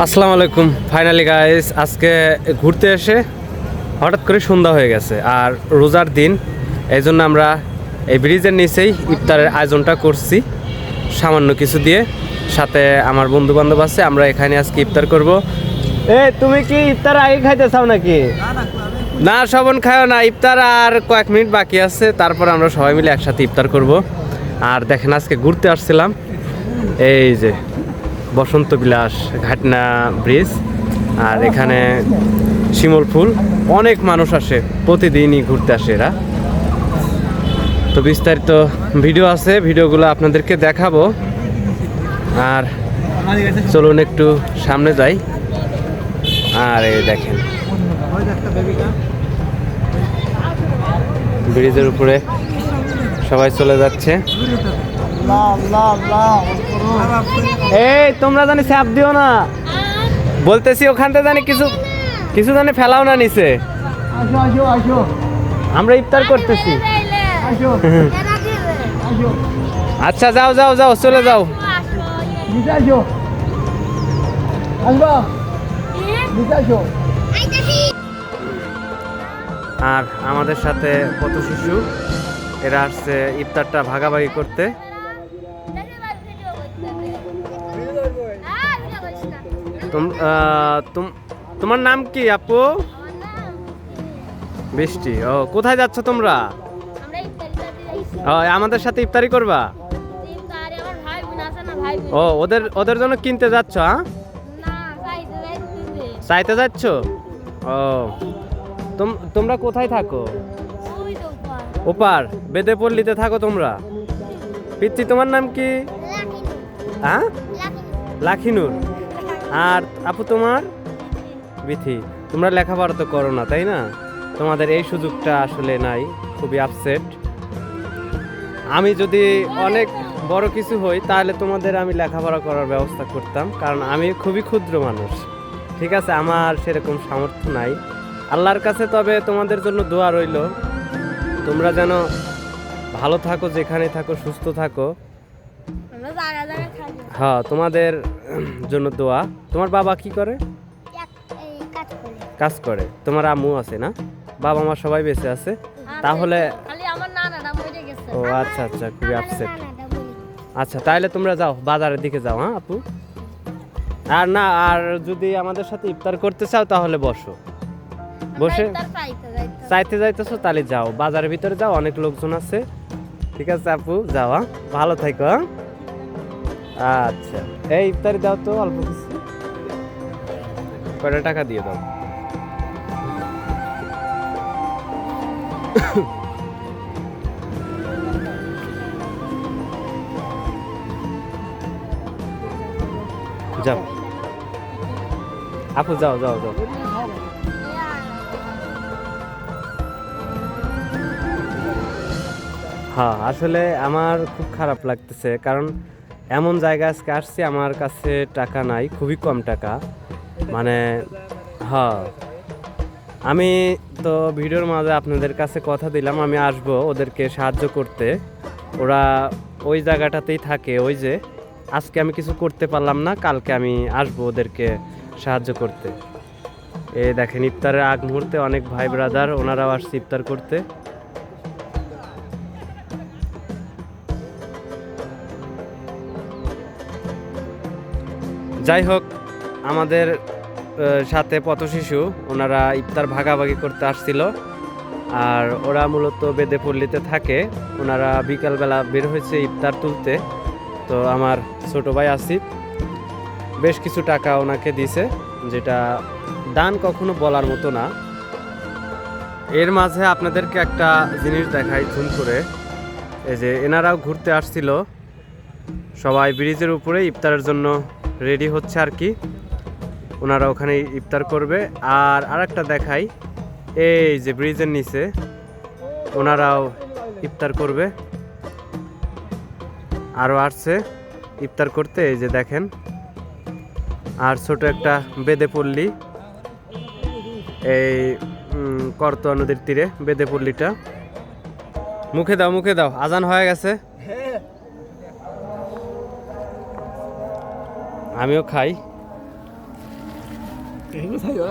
আসসালামু আলাইকুম। Finally guys, আজকে ঘুরতে এসে হঠাৎ করে সন্ধ্যা হয়ে গেছে আর রোজার দিন, এই জন্য আমরা এই ব্রিজের নিচেই ইফতারের আয়োজনটা করছি সামান্য কিছু দিয়ে। সাথে আমার বন্ধু বান্ধব আছে, আমরা এখানে আজকে ইফতার করব। তুমি কি ইফতার আগে খাইতে চাও নাকি? না, শবন খাও না, ইফতার আর কয়েক মিনিট বাকি আছে, তারপর আমরা সবাই মিলে একসাথে ইফতার করব। আর দেখেন, আজকে ঘুরতে আসছিলাম এই যে বসন্ত বিলাস ঘাটনা ব্রিজ, আর এখানে শিমুল ফুল, অনেক মানুষ আসে, প্রতিদিনই ঘুরতে আসে এরা। তো বিস্তারিত ভিডিও আছে, ভিডিওগুলো আপনাদেরকে দেখাবো। আর চলুন একটু সামনে যাই। আর এই দেখেন, ব্রিজের উপরে সবাই চলে যাচ্ছে। এই তোমরা জানি চাপ দিও না, বলতেছি ওখান থেকে জানি কিছু কিছু জানি ফেলাও না নিচে। আমরা ইফতার করতেছি। আচ্ছা, যাও যাও যাও, চলে যাও। আর আমাদের সাথে কত শিশু, এরা আসছে ইফতারটা ভাগাভাগি করতে। তোমার নাম কি আপু? বৃষ্টি। ও, কোথায় যাচ্ছ তোমরা? আমাদের সাথে ইফতারি করবা? ও, ওদের ওদের জন্য কিনতে যাচ্ছ? চাইতে যাচ্ছ? ও, তোমরা কোথায় থাকো? ওপার বেদেপল্লিতে থাকো তোমরা? পিচ্ছি, তোমার নাম কি? হ্যাঁ, লাখিনুর। আর আপু তোমার? বিথি। তোমরা লেখাপড়া তো করো না, তাই না? তোমাদের এই সুযোগটা আসলে নাই, খুবই আপসেট। আমি যদি অনেক বড় কিছু হই তাহলে তোমাদের আমি লেখাপড়া করার ব্যবস্থা করতাম, কারণ আমি খুবই ক্ষুদ্র মানুষ। ঠিক আছে, আমার সেরকম সামর্থ্য নাই আল্লাহর কাছে। তবে তোমাদের জন্য দোয়া রইল, তোমরা যেন ভালো থাকো, যেখানে থাকো সুস্থ থাকো। হ্যাঁ, তোমাদের জন্য দোয়া। তোমার বাবা কি করে? কাজ করে। তোমার আম্মু আছে না? বাবা মা সবাই বেঁচে আছে? তাহলে ও আচ্ছা আচ্ছা, খুবই আপসেট। আচ্ছা, তাহলে তোমরা যাও, বাজারের দিকে যাও। হ্যাঁ আপু। আর না, আর যদি আমাদের সাথে ইফতার করতে চাও তাহলে বসো, বসে চাইতে যাইতেছো তাহলে যাও, বাজারের ভিতরে যাও, অনেক লোকজন আছে। ঠিক আছে আপু, যাও। হ্যাঁ, ভালো থাকো। আচ্ছা, এই ইফতারি দাও তো অল্প কিছু। কয়টা টাকা দিয়ে দাও। যাও আপু, যাও যাও যাও। হ্যাঁ, আসলে আমার খুব খারাপ লাগতেছে, কারণ এমন জায়গা আজকে আসছি, আমার কাছে টাকা নাই, খুবই কম টাকা। মানে হ্যাঁ, আমি তো ভিডিওর মাঝে আপনাদের কাছে কথা দিলাম আমি আসব ওদেরকে সাহায্য করতে। ওরা ওই জায়গাটাতেই থাকে, ওই যে। আজকে আমি কিছু করতে পারলাম না, কালকে আমি আসবো ওদেরকে সাহায্য করতে। এই দেখেন, ইফতারের আগ মুহূর্তে অনেক ভাই ব্রাদার ওনারাও আসছে ইফতার করতে। যাই হোক, আমাদের সাথে পথ শিশু, ওনারা ইফতার ভাগাভাগি করতে আসছিল। আর ওরা মূলত বেদেপল্লিতে থাকে। ওনারা বিকালবেলা বের হয়েছে ইফতার তুলতে। তো আমার ছোট ভাই আসিফ বেশ কিছু টাকা ওনাকে দিছে, যেটা দান কখনো বলার মতো না। এর মাঝে আপনাদেরকে একটা জিনিস দেখাই জুম করে। এই যে এনারাও ঘুরতে আসছিল, সবাই ব্রিজের উপরে ইফতারের জন্য রেডি হচ্ছে আর কি। ওনারা ওখানে ইফতার করবে। আর আরেকটা দেখাই, এই যে ব্রিজের নিচে ওনারাও ইফতার করবে, আরও আসছে ইফতার করতে, এই যে দেখেন। আর ছোট একটা বেদেপল্লি, এই করতোয়া নদীর তীরে বেদেপল্লিটা। মুখে দাও, মুখে দাও, আজান হয়ে গেছে। আমিও খাই। 이거 사요.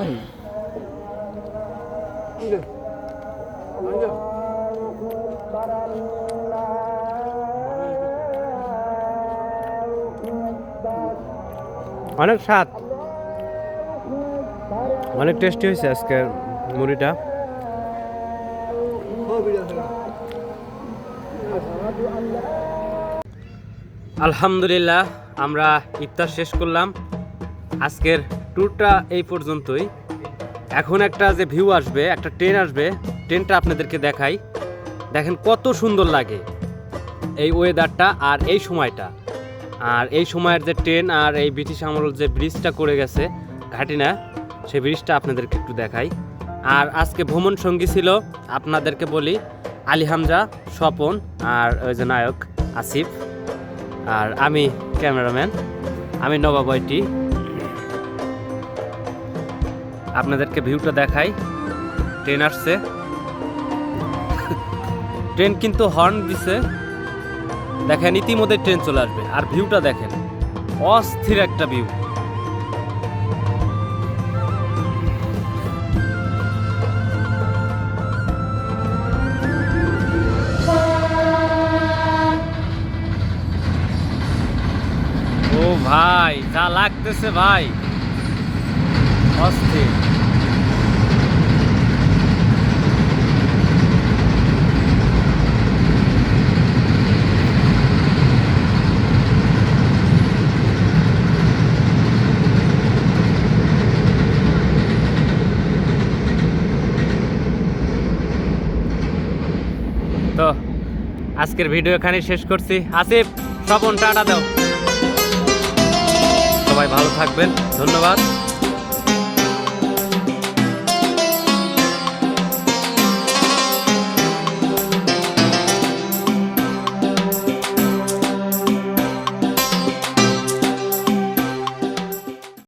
অনেক স্বাদ, অনেক টেস্টি হয়েছে আজকের মুড়িটা। আলহামদুলিল্লাহ, আমরা ইফতার শেষ করলাম। আজকের ট্যুরটা এই পর্যন্তই। এখন একটা যে ভিউ আসবে, একটা ট্রেন আসবে, ট্রেনটা আপনাদেরকে দেখাই। দেখেন কত সুন্দর লাগে এই ওয়েদারটা আর এই সময়টা। আর এই সময়ের যে ট্রেন আর এই ব্রিটিশ আমল যে ব্রিজটা করে গেছে ঘাটিনা, সেই ব্রিজটা আপনাদেরকে একটু দেখাই। আর আজকে ভ্রমণ সঙ্গী ছিল আপনাদেরকে বলি আলী হামজা, স্বপন, আর ওই যে নায়ক আসিফ, আর আমি ক্যামেরাম্যান, আমি নবাবয়টি। আপনাদেরকে ভিউটা দেখাই। ট্রেন আসছে, ট্রেন কিন্তু হর্ন দিছে। দেখেন ইতিমধ্যে ট্রেন চলে আসবে। আর ভিউটা দেখেন, অস্থির একটা ভিউ। ও ভাই, যা লাগতেছে ভাই, অস্থির। তো আজকের ভিডিও এখানে শেষ করছি। আসিফ, স্বপন, টাটা দাও। সবাই ভালো থাকবেন, ধন্যবাদ।